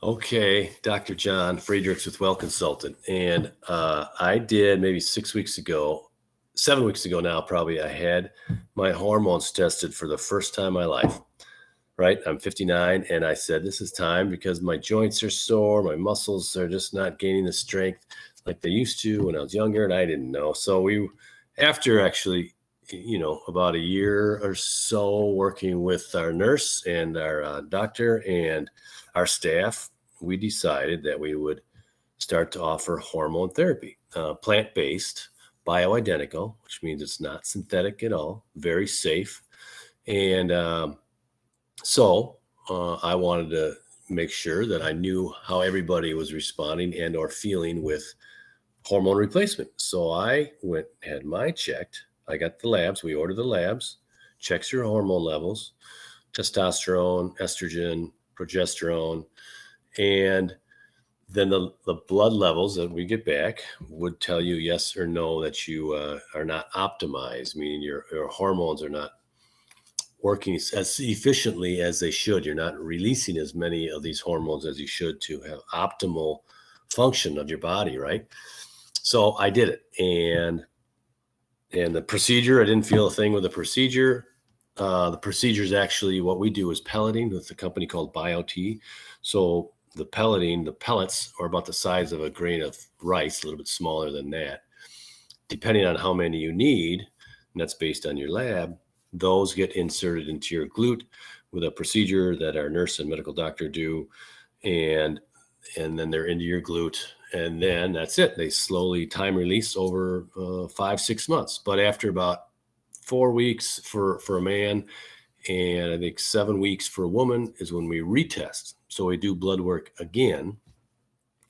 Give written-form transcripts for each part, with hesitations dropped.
Okay, Dr. John Friedrichs with WellConsulted. And I did maybe 6 weeks ago, 7 weeks ago now, probably, I had my hormones tested for the first time in my life, right? I'm 59, and I said, this is time because my joints are sore. My muscles are just not gaining the strength like they used to when I was younger, and I didn't know. So after actually, about a year or so working with our nurse and our doctor and our staff, we decided that we would start to offer hormone therapy, plant-based, bioidentical, which means it's not synthetic at all, very safe. And I wanted to make sure that I knew how everybody was responding and or feeling with hormone replacement. So I went, had mine checked. I got the labs. We ordered the labs, checks your hormone levels, testosterone, estrogen, progesterone, and then the blood levels that we get back would tell you yes or no that you are not optimized, meaning your hormones are not working as efficiently as they should. You're not releasing as many of these hormones as you should to have optimal function of your body, right? So I did it, and the procedure, I didn't feel a thing with the procedure. The procedure is actually what we do is pelleting with a company called BioTE. So the pelleting, the pellets are about the size of a grain of rice, a little bit smaller than that. Depending on how many you need, and that's based on your lab, those get inserted into your glute with a procedure that our nurse and medical doctor do. And then they're into your glute, and then that's it. They slowly time release over 5-6 months. But after about 4 weeks for a man, and I think 7 weeks for a woman is when we retest. So we do blood work again,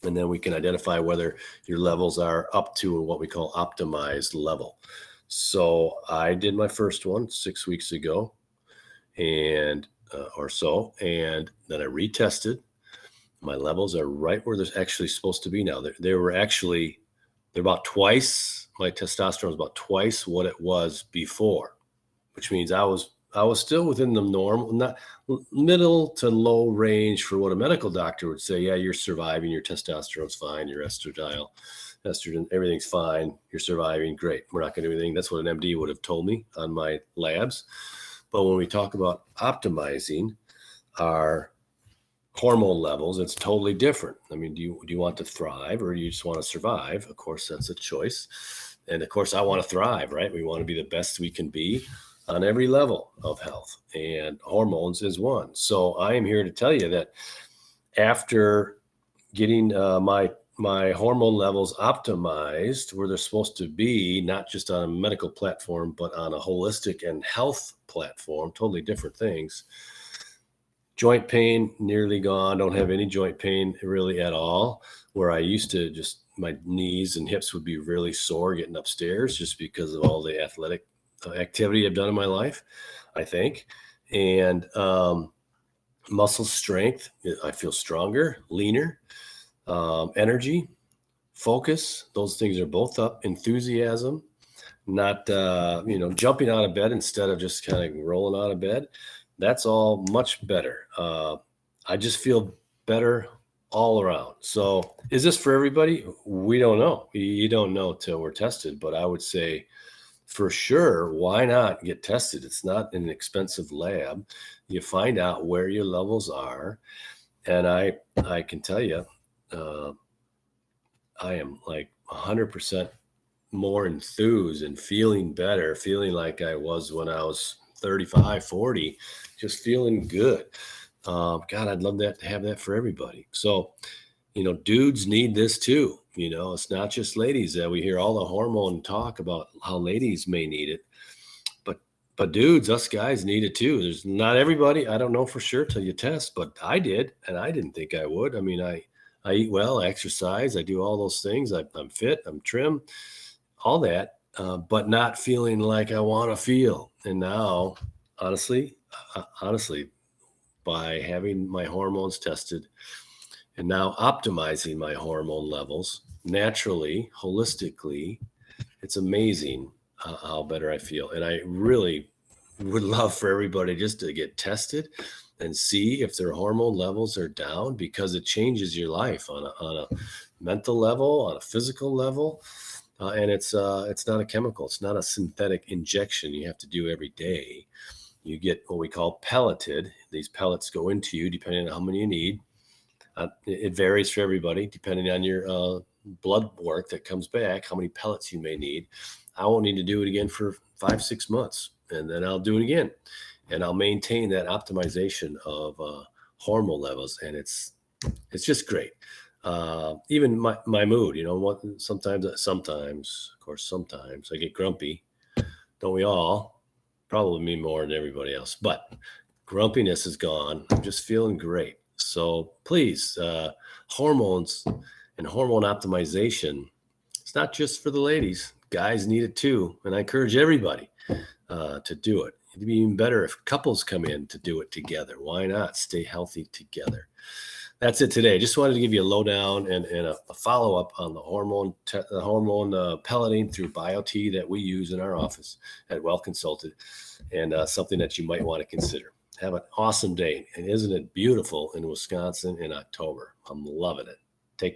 and then we can identify whether your levels are up to what we call optimized level. So I did my first one 6 weeks ago, and or so, and then I retested. My levels are right where they're actually supposed to be now. They're about twice. My testosterone is about twice what it was before, which means I was still within the normal, not middle to low range for what a medical doctor would say. Yeah, you're surviving. Your testosterone's fine. Your estrogen, everything's fine. You're surviving. Great. We're not going to do anything. That's what an MD would have told me on my labs. But when we talk about optimizing our hormone levels, it's totally different. I mean, do you want to thrive or do you just want to survive? Of course, that's a choice. And of course, I want to thrive, right? We want to be the best we can be on every level of health, and hormones is one. So I am here to tell you that after getting my hormone levels optimized where they're supposed to be, not just on a medical platform, but on a holistic and health platform, totally different things. Joint pain nearly gone. Don't have any joint pain really at all. Where I used to just, my knees and hips would be really sore getting upstairs just because of all the athletic activity I've done in my life, I think. And muscle strength, I feel stronger, leaner, energy, focus. Those things are both up. Enthusiasm, not jumping out of bed instead of just kind of rolling out of bed. That's all much better. I just feel better all around. So is this for everybody? We don't know. You don't know till we're tested, but I would say for sure, why not get tested? It's not an expensive lab. You find out where your levels are. And I can tell you, I am like 100% more enthused and feeling better, feeling like I was when I was 35, 40, just feeling good. God, I'd love that to have that for everybody. So, dudes need this too. It's not just ladies that we hear all the hormone talk about how ladies may need it, but dudes, us guys need it too. There's not everybody. I don't know for sure till you test, but I did, and I didn't think I would. I mean, I eat well, I exercise, I do all those things. I'm fit, I'm trim, all that, but not feeling like I want to feel. And now, honestly, by having my hormones tested and now optimizing my hormone levels naturally, holistically, it's amazing how better I feel. And I really would love for everybody just to get tested and see if their hormone levels are down, because it changes your life on a mental level, on a physical level. And it's not a chemical. It's not a synthetic injection you have to do every day. You get what we call pelleted. These pellets go into you depending on how many you need. It varies for everybody depending on your blood work that comes back, how many pellets you may need. I won't need to do it again for 5-6 months, and then I'll do it again. And I'll maintain that optimization of hormone levels. And it's just great. Even my mood, sometimes, of course, sometimes I get grumpy. Don't we all? Probably me more than everybody else, but grumpiness is gone. I'm just feeling great. So please, hormones and hormone optimization, it's not just for the ladies. Guys need it too. And I encourage everybody to do it. It'd be even better if couples come in to do it together. Why not stay healthy together? That's it today. Just wanted to give you a lowdown and a follow-up on the hormone pelleting through BioTE that we use in our office at WellConsulted, and something that you might want to consider. Have an awesome day. And isn't it beautiful in Wisconsin in October? I'm loving it.